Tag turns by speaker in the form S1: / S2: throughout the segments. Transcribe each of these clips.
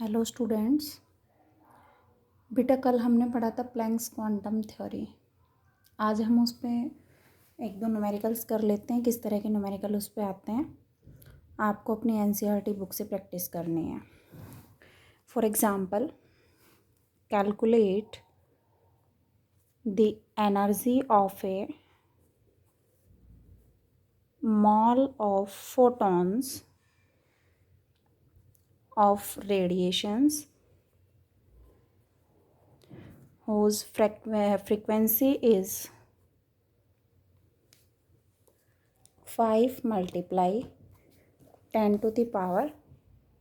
S1: Hello students. बेटा कल हमने पढ़ा था प्लैंक्स क्वांटम थ्योरी। आज हम उस पर एक दो न्यूमेरिकल्स कर लेते हैं। किस तरह के न्यूमेरिकल उस पर आते हैं आपको अपनी एनसीईआरटी बुक से प्रैक्टिस करनी है। For example, calculate the energy of a mole of photons of radiations whose frequency is 5 multiply 10 to the power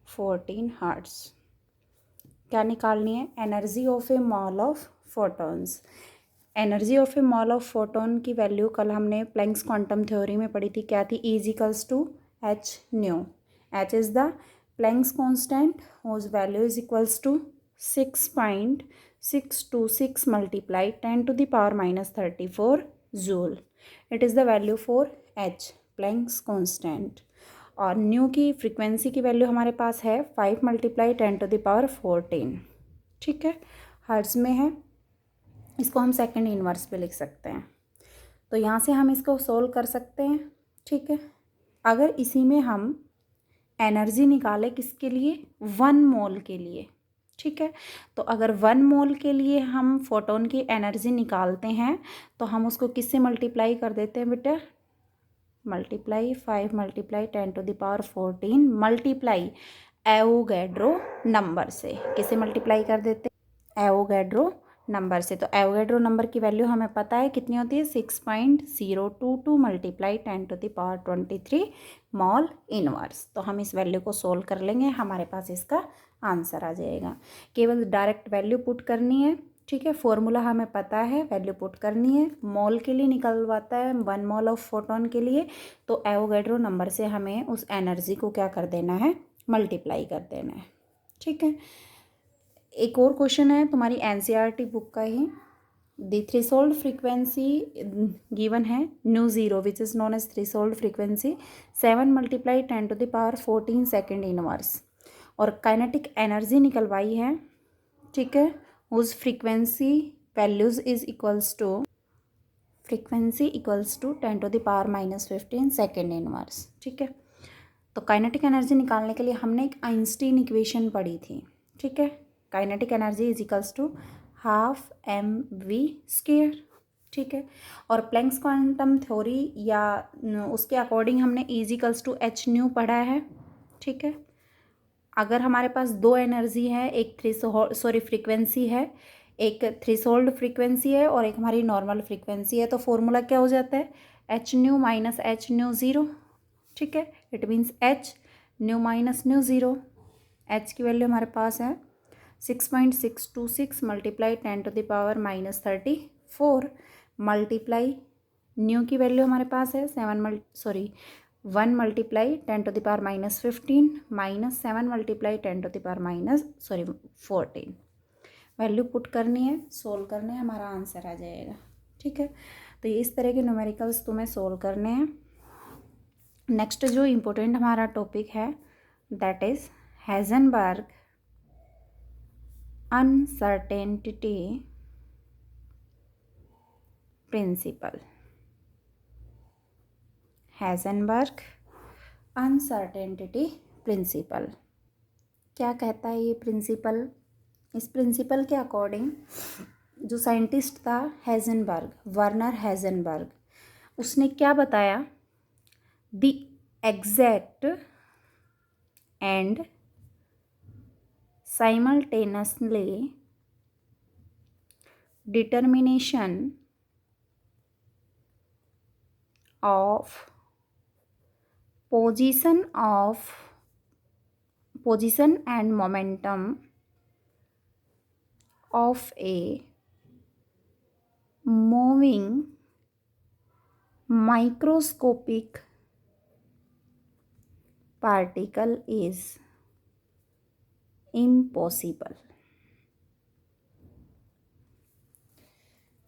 S1: 14 hertz. क्या निकालनी है? Energy of a mole of photons. Energy of a mole of photon की value कल हमने Planck's quantum theory में पढ़ी थी। क्या थी? E equals to H nu. H is the Planck's constant whose value is equals to 6.626 multiply 10 to the power -34 joule. It is the value for H, Planck's constant. और nu की frequency की value हमारे पास है 5 multiply 10 to the power 14। ठीक है, hertz में है। इसको हम सेकंड इनवर्स पे लिख सकते हैं। तो यहाँ से हम इसको सोल्व कर सकते हैं। ठीक है, अगर इसी में हम एनर्जी निकालें किसके लिए? 1 मोल के लिए। ठीक है, तो अगर 1 मोल के लिए हम फोटोन की एनर्जी निकालते हैं तो हम उसको किससे मल्टीप्लाई कर देते हैं बेटा? Multiply 5 multiply 10 to the power 14 multiply Avogadro number से। किसे मल्टीप्लाई कर देते हैं? एवोगैड्रो नंबर से। तो एवोगैड्रो नंबर की वैल्यू हमें पता है कितनी होती है? 6.022 multiply 10 to the power 23 mall inverse. तो हम इस वैल्यू को सोल्व कर लेंगे, हमारे पास इसका आंसर आ जाएगा। केवल डायरेक्ट वैल्यू पुट करनी है। ठीक है, फॉर्मूला हमें पता है, वैल्यू पुट करनी है। मॉल के लिए निकलवाता है 1 मॉल ऑफ फोटोन के लिए, तो एवोगैड्रो नंबर से हमें उस एनर्जी को क्या कर देना है? मल्टीप्लाई कर देना है। ठीक है, एक और क्वेश्चन है तुम्हारी एनसीईआरटी बुक का ही। द थ्रेशोल्ड फ्रीक्वेंसी गिवन है nu zero which is known as threshold frequency 7 multiply 10 to the power 14 second inverse. और काइनेटिक एनर्जी निकलवाई है। ठीक है, उस frequency values is equals to 10 to the power -15 second inverse. ठीक है, तो काइनेटिक एनर्जी निकालने के लिए हमने एक आइंस्टीन इक्वेशन पढ़ी थी। ठीक है, kinetic energy is equals to ½ mv²। ठीक है, और प्लैंक्स क्वांटम थ्योरी या उसके अकॉर्डिंग हमने E equals to H nu पढ़ा है। ठीक है, अगर हमारे पास दो एनर्जी है, एक फ्रीक्वेंसी है, एक थ्रेशोल्ड फ्रीक्वेंसी है और एक हमारी नॉर्मल फ्रीक्वेंसी है, तो फॉर्मूला क्या हो जाता है? H new minus H new zero. ठीक है, it means H new minus new zero. H की वैल्यू हमारे पास है 6.626 multiply 10 to the power -34 multiply new की वैल्यू हमारे पास है 1 multiply 10 to the power -15 -7 multiply 10 to the power 14। Value put करनी है, सोल्व करने हैं, हमारा आंसर आ जाएगा। ठीक है, तो ये इस तरह के न्यूमेरिकल्स तुम्हें सोल्व करने हैं। नेक्स्ट जो इम्पोर्टेंट हमारा टॉपिक है that is Heisenberg uncertainty principal. Heisenberg uncertainty principle क्या कहता है ये प्रिंसिपल? इस प्रिंसिपल के अकॉर्डिंग जो साइंटिस्ट था हेजनबर्ग, वर्नर हेजनबर्ग, उसने क्या बताया? The exact and simultaneously determination of position and momentum of a moving microscopic particle is impossible.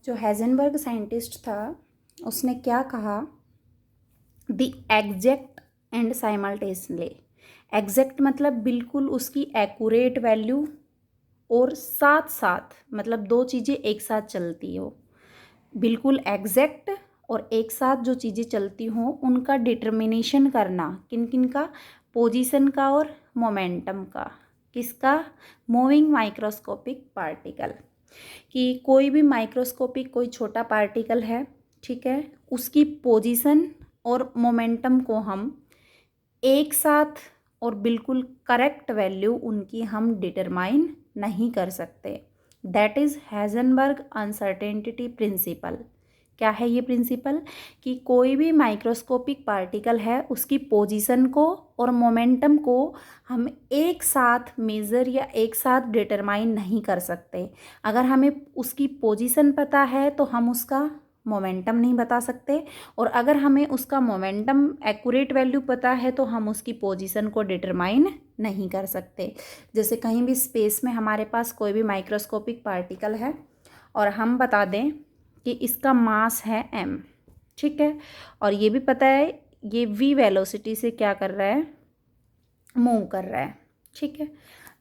S1: जो हेजनबर्ग साइंटिस्ट था उसने क्या कहा? The exact and simultaneously. Exact मतलब बिल्कुल उसकी एक्यूरेट वैल्यू, और साथ साथ मतलब दो चीज़ें एक साथ चलती हो, बिल्कुल एग्जैक्ट और एक साथ जो चीज़ें चलती हों उनका डिटर्मिनेशन करना, किन किन का, पोजीशन का और मोमेंटम का। किसका? Moving microscopic particle. कि कोई भी माइक्रोस्कोपिक कोई छोटा पार्टिकल है, ठीक है, उसकी पोजीशन और मोमेंटम को हम एक साथ और बिल्कुल करेक्ट वैल्यू उनकी हम डिटरमाइन नहीं कर सकते। That is Heisenberg uncertainty principle. क्या है ये प्रिंसिपल? कि कोई भी माइक्रोस्कोपिक पार्टिकल है उसकी पोजीशन को और मोमेंटम को हम एक साथ मेज़र या एक साथ डिटरमाइन नहीं कर सकते। अगर हमें उसकी पोजीशन पता है तो हम उसका मोमेंटम नहीं बता सकते, और अगर हमें उसका मोमेंटम एक्यूरेट वैल्यू पता है तो हम उसकी पोजीशन को डिटरमाइन नहीं कर सकते। जैसे कहीं भी स्पेस में हमारे पास कोई भी माइक्रोस्कोपिक पार्टिकल है और हम बता दें कि इसका मास है m, ठीक है, और ये भी पता है ये v वेलोसिटी से क्या कर रहा है, मूव कर रहा है, ठीक है।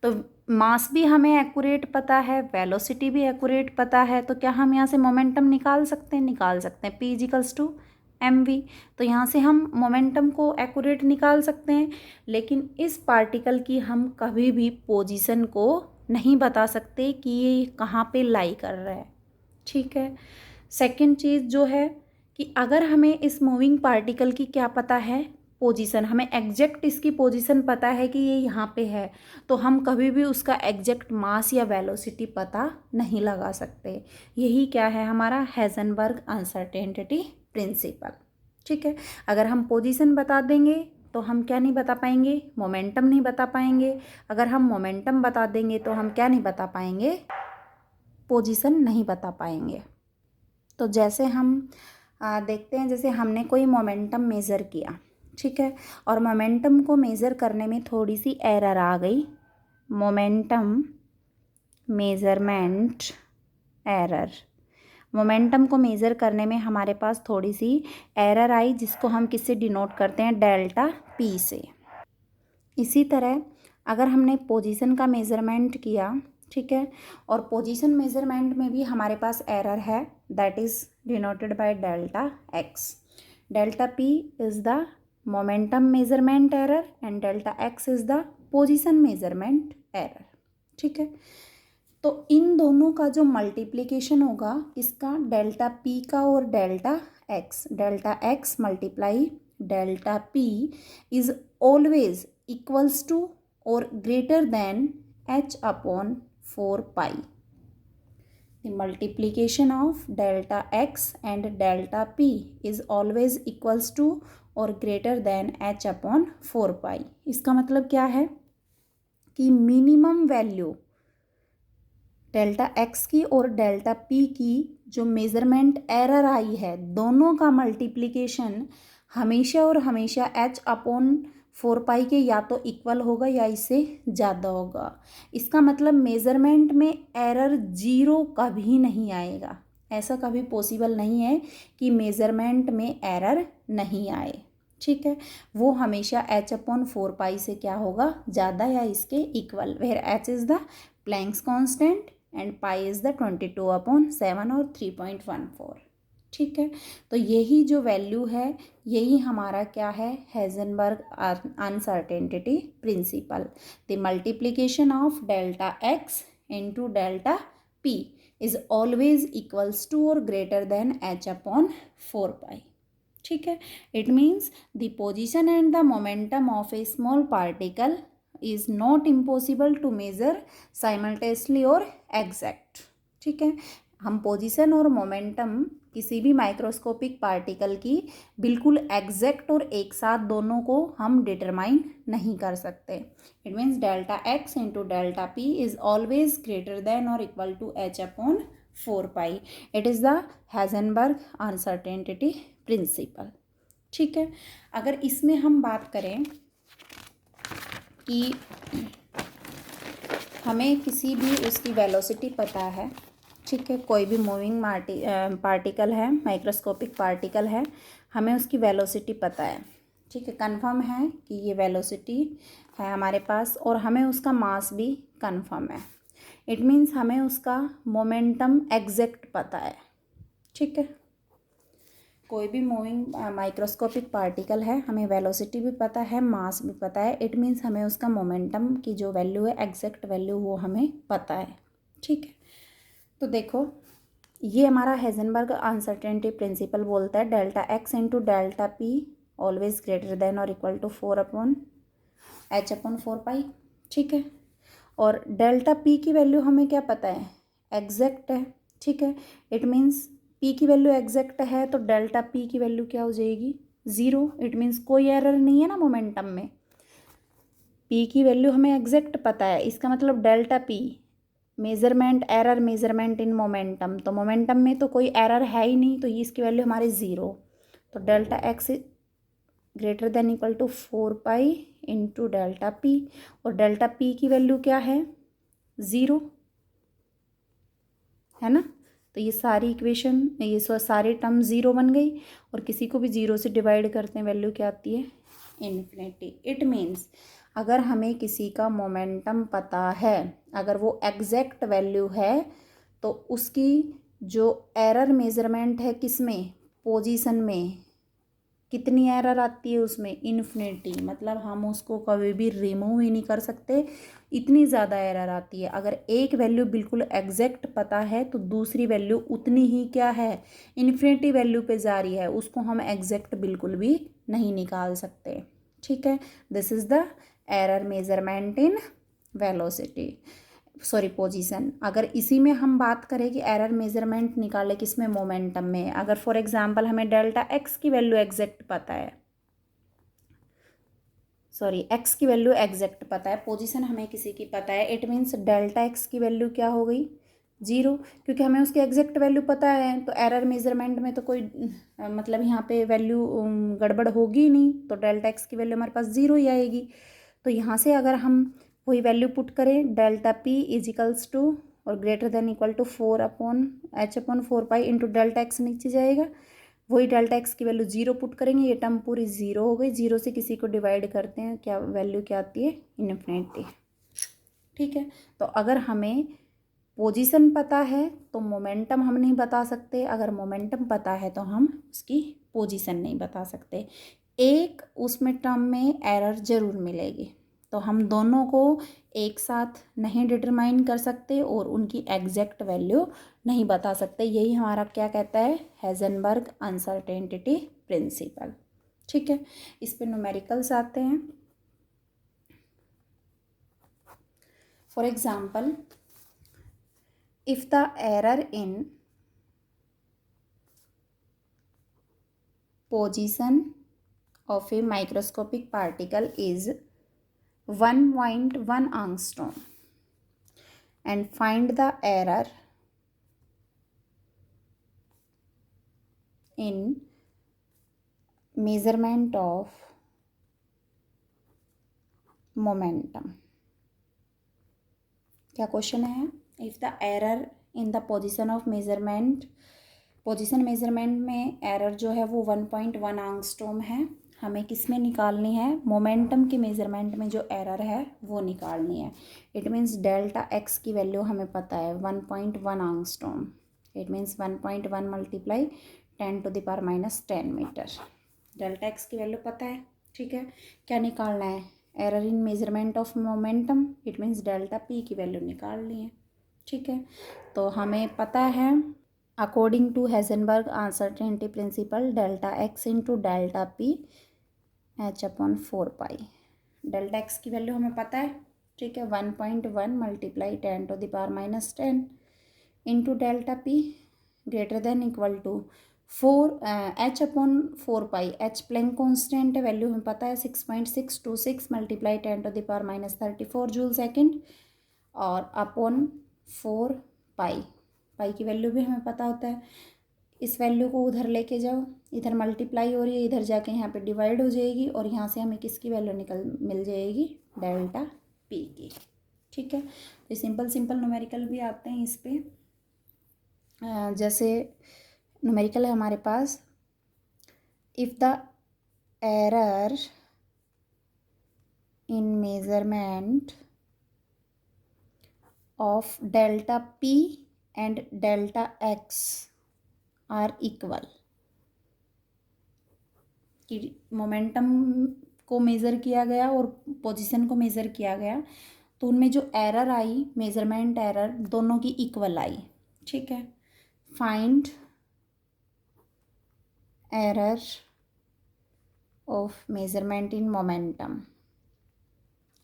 S1: तो मास भी हमें एक्यूरेट पता है, वेलोसिटी भी एक्यूरेट पता है, तो क्या हम यहाँ से मोमेंटम निकाल सकते हैं? निकाल सकते हैं। p equals to mv। तो यहाँ से हम मोमेंटम को एक्यूरेट निकाल सकते हैं, लेकिन इस पार्टिकल की हम कभी भी पोजीशन को नहीं बता सकते कि ये कहाँ पे लाई कर रहा है, ठीक है। सेकंड चीज़ जो है कि अगर हमें इस मूविंग पार्टिकल की क्या पता है, पोजीशन, हमें एग्जैक्ट इसकी पोजीशन पता है कि ये यहाँ पे है, तो हम कभी भी उसका एग्जैक्ट मास या वेलोसिटी पता नहीं लगा सकते। यही क्या है हमारा हेज़नबर्ग अनसर्टेनिटी प्रिंसिपल, ठीक है। अगर हम पोजीशन बता देंगे तो हम क्या नहीं बता पाएंगे, मोमेंटम नहीं बता पाएंगे। अगर हम मोमेंटम बता देंगे तो हम क्या नहीं बता पाएंगे, पोजीशन नहीं बता पाएंगे। तो जैसे हम देखते हैं, जैसे हमने कोई मोमेंटम मेज़र किया, ठीक है, और मोमेंटम को मेज़र करने में थोड़ी सी एरर आ गई, मोमेंटम मेज़रमेंट एरर। मोमेंटम को मेज़र करने में हमारे पास थोड़ी सी एरर आई, जिसको हम किससे डिनोट करते हैं, डेल्टा पी से। इसी तरह अगर हमने पोजीशन का मेज़रमेंट किया, ठीक है, और पोजीशन मेज़रमेंट में भी हमारे पास एरर है, that is denoted by delta x. Delta P is the momentum measurement error and delta x is the position measurement error, ठीक है। तो इन दोनों का जो मल्टीप्लिकेशन होगा इसका, डेल्टा पी का और delta X multiply delta P is always equals to और greater than h upon 4 pi. The multiplication of delta x and delta p is always equals to or greater than h upon 4 pi. इसका मतलब क्या है कि minimum value delta x की और delta p की जो मेज़रमेंट एरर आई है, दोनों का मल्टीप्लिकेशन हमेशा और हमेशा h अपॉन 4 पाई के या तो इक्वल होगा या इससे ज़्यादा होगा। इसका मतलब मेज़रमेंट में एरर जीरो कभी नहीं आएगा। ऐसा कभी पॉसिबल नहीं है कि मेज़रमेंट में एरर नहीं आए, ठीक है। वो हमेशा h अपॉन 4 पाई से क्या होगा, ज़्यादा या इसके equal, where h is the Planck's constant and pi is the 22/7 और 3.14, ठीक है। तो यही जो वैल्यू है यही हमारा क्या है, Heisenberg uncertainty principle. The multiplication of delta x into delta P is always equals to और greater than h upon 4 pi, ठीक है। It means the position and the momentum of a small particle is not impossible to measure simultaneously और exact, ठीक है। हम position और momentum किसी भी माइक्रोस्कोपिक पार्टिकल की बिल्कुल एग्जैक्ट और एक साथ दोनों को हम डिटरमाइन नहीं कर सकते। It means delta x into delta P is always greater than और equal to h upon 4 pi. It is the Heisenberg uncertainty principle, ठीक है। अगर इसमें हम बात करें कि हमें किसी भी उसकी वेलोसिटी पता है, ठीक है, कोई भी मूविंग पार्टिकल है, माइक्रोस्कोपिक पार्टिकल है, हमें उसकी वेलोसिटी पता है, ठीक है, कंफर्म है कि ये वेलोसिटी है हमारे पास और हमें उसका मास भी कंफर्म है। इट मीन्स हमें उसका मोमेंटम एग्जैक्ट पता है। ठीक है, कोई भी मूविंग माइक्रोस्कोपिक पार्टिकल है, हमें वेलोसिटी भी पता है, मास भी पता है। इट मीन्स हमें उसका मोमेंटम की जो वैल्यू है, एग्जैक्ट वैल्यू, वो हमें पता है। ठीक है, तो देखो ये हमारा हेजनबर्ग अनसर्टेनिटी प्रिंसिपल बोलता है delta x into delta P always greater than और इक्वल टू 4/h/4 पाई। ठीक है, और डेल्टा पी की वैल्यू हमें क्या पता है, एग्जैक्ट है। ठीक है, इट मीन्स पी की वैल्यू एग्जैक्ट है तो डेल्टा पी की वैल्यू क्या हो जाएगी, ज़ीरो। इट मीन्स कोई एरर नहीं है ना मोमेंटम में, पी की वैल्यू हमें एग्जैक्ट पता है। इसका मतलब delta P measurement error measurement in momentum, तो मोमेंटम में तो कोई एरर है ही नहीं, तो ये इसकी वैल्यू हमारी ज़ीरो। तो delta X greater than equal to 4 pi into delta P, और डेल्टा पी की वैल्यू क्या है, ज़ीरो, है ना। तो ये सारी इक्वेशन, ये सारी टर्म ज़ीरो बन गई, और किसी को भी ज़ीरो से डिवाइड करते हैं वैल्यू क्या आती है, इन्फिनिटी। इट मीन्स अगर हमें किसी का मोमेंटम पता है, अगर वो एग्जैक्ट वैल्यू है, तो उसकी जो एरर मेजरमेंट है किसमें, पोजीशन में, कितनी एरर आती है उसमें, इन्फिनिटी। मतलब हम उसको कभी भी रिमूव ही नहीं कर सकते, इतनी ज़्यादा एरर आती है। अगर एक वैल्यू बिल्कुल एग्जैक्ट पता है तो दूसरी वैल्यू उतनी ही क्या है, इन्फिनिटी वैल्यू पे जा रही है, उसको हम एग्जैक्ट बिल्कुल भी नहीं निकाल सकते। ठीक है, this is the error measurement in velocity, sorry position. अगर इसी में हम बात करें कि एरर मेजरमेंट निकाले किसमें, मोमेंटम में, अगर फॉर एग्जांपल हमें डेल्टा एक्स की वैल्यू एग्जैक्ट पता है, सॉरी एक्स की वैल्यू एग्जैक्ट पता है, पोजीशन हमें किसी की पता है, इट मीन्स डेल्टा एक्स की वैल्यू क्या हो गई, ज़ीरो, क्योंकि हमें उसकी एग्जैक्ट वैल्यू पता है। तो एरर मेजरमेंट में तो कोई मतलब यहाँ पे वैल्यू गड़बड़ होगी ही नहीं, तो डेल्टा एक्स की वैल्यू हमारे पास ज़ीरो ही आएगी। तो यहाँ से अगर हम वही वैल्यू पुट करें, डेल्टा पी इजिकल्स टू और greater than equal to 4/h/4 pi into delta X नीचे जाएगा, वही डेल्टा एक्स की वैल्यू ज़ीरो पुट करेंगे, ये टर्म पूरी ज़ीरो हो गई। ज़ीरो से किसी को डिवाइड करते हैं, क्या वैल्यू क्या आती है, इन्फिनिटी। ठीक है, तो अगर हमें पोजीशन पता है तो मोमेंटम हम नहीं बता सकते, अगर मोमेंटम पता है तो हम उसकी पोजीशन नहीं बता सकते। एक उसमें टर्म में एरर जरूर मिलेगी, तो हम दोनों को एक साथ नहीं डिटरमाइन कर सकते और उनकी एग्जैक्ट वैल्यू नहीं बता सकते। यही हमारा क्या कहता है, हेजनबर्ग अनसर्टेनिटी प्रिंसिपल। ठीक है, इस पे न्यूमेरिकल्स आते हैं। For example, if the error in position of a microscopic particle is 1.1 angstrom and find the error in measurement of momentum। क्या क्वेश्चन है, if the error in the position of measurement, position measurement में error जो है वो 1.1 आंगस्ट्रोम है, हमें किस में निकालनी है, मोमेंटम की मेजरमेंट में जो एरर है वो निकालनी है। इट मीन्स डेल्टा एक्स की वैल्यू हमें पता है 1.1 angstrom, it means 1.1 multiply 10⁻⁻10 metre. Delta x की वैल्यू पता है। ठीक है, क्या निकालना है, error in measurement of momentum, it means delta P की वैल्यू निकालनी है। ठीक है, तो हमें पता है according to Heisenberg uncertainty principle delta x into delta p h/4 pi. Delta x की वैल्यू हमें पता है। ठीक है, 1.1 multiply 10⁻⁻10 into delta P greater than equal to 4h/4 pi. H Planck constant है, वैल्यू हमें पता है 6.626 मल्टीप्लाई 10⁻34 जूल सेकेंड और अपॉन 4 पाई। पाई की वैल्यू भी हमें पता होता है। इस वैल्यू को उधर लेके जाओ, इधर मल्टीप्लाई हो रही है, इधर जाके यहाँ पे डिवाइड हो जाएगी और यहाँ से हमें किसकी वैल्यू मिल जाएगी, डेल्टा पी की। ठीक है, तो सिंपल सिंपल न्यूमेरिकल भी आते हैं इस पे। जैसे न्यूमेरिकल है हमारे पास, if the error in measurement of delta P and delta X are equal। कि मोमेंटम को मेज़र किया गया और पोजीशन को मेज़र किया गया, तो उनमें जो एरर आई, मेजरमेंट एरर, दोनों की इक्वल आई। ठीक है, find error of measurement in momentum.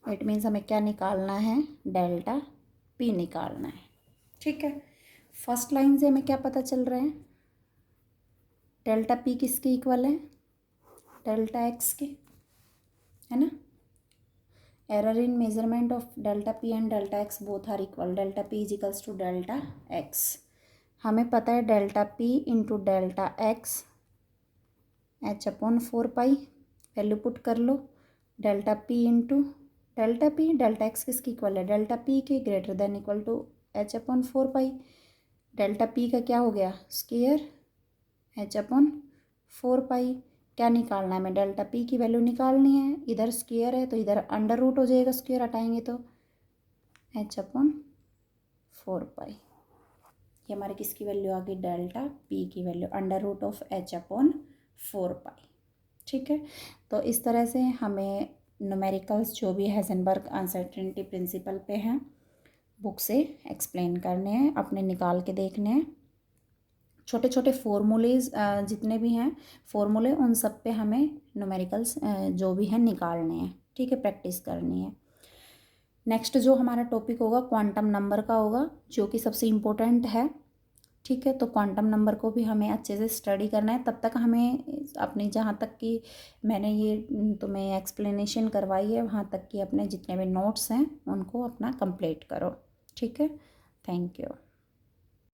S1: It means हमें क्या निकालना है, डेल्टा पी निकालना है। ठीक है, फर्स्ट लाइन से हमें क्या पता चल रहा है, डेल्टा पी किसके इक्वल है, डेल्टा एक्स के, है ना। Error in measurement of delta P and delta X both are equal. Delta P is equals to delta X. हमें पता है delta P into delta X H upon 4 pi, value put कर लो। Delta P into delta X किसकी equal है, delta P के, greater than equal to H upon 4 pi. Delta P का क्या हो गया, स्क्वायर एच अपॉन 4 पाई। क्या निकालना है, हमें डेल्टा पी की वैल्यू निकालनी है। इधर स्क्वायर है तो इधर अंडर रूट हो जाएगा, स्क्वायर हटाएंगे तो एच अपॉन 4 पाई। ये हमारे किसकी वैल्यू आ गई, डेल्टा पी की value, under root of H upon 4 pi. ठीक है, तो इस तरह से हमें न्यूमेरिकल्स जो भी हेज़नबर्ग अनसर्टेनिटी प्रिंसिपल पे हैं बुक से एक्सप्लेन करने हैं, अपने निकाल के देखने हैं। छोटे छोटे फॉर्मूलेज जितने भी हैं फॉर्मूले, उन सब पे हमें न्यूमेरिकल्स जो भी हैं निकालने हैं। ठीक है, प्रैक्टिस करनी है। नेक्स्ट जो हमारा टॉपिक होगा क्वांटम नंबर का होगा, जो कि सबसे इम्पोर्टेंट है। ठीक है, तो क्वांटम नंबर को भी हमें अच्छे से स्टडी करना है। तब तक हमें अपनी, जहाँ तक कि मैंने ये तुम्हें एक्सप्लेनेशन करवाई है, वहाँ तक कि अपने जितने भी नोट्स हैं उनको अपना कंप्लीट करो। ठीक है, थैंक यू।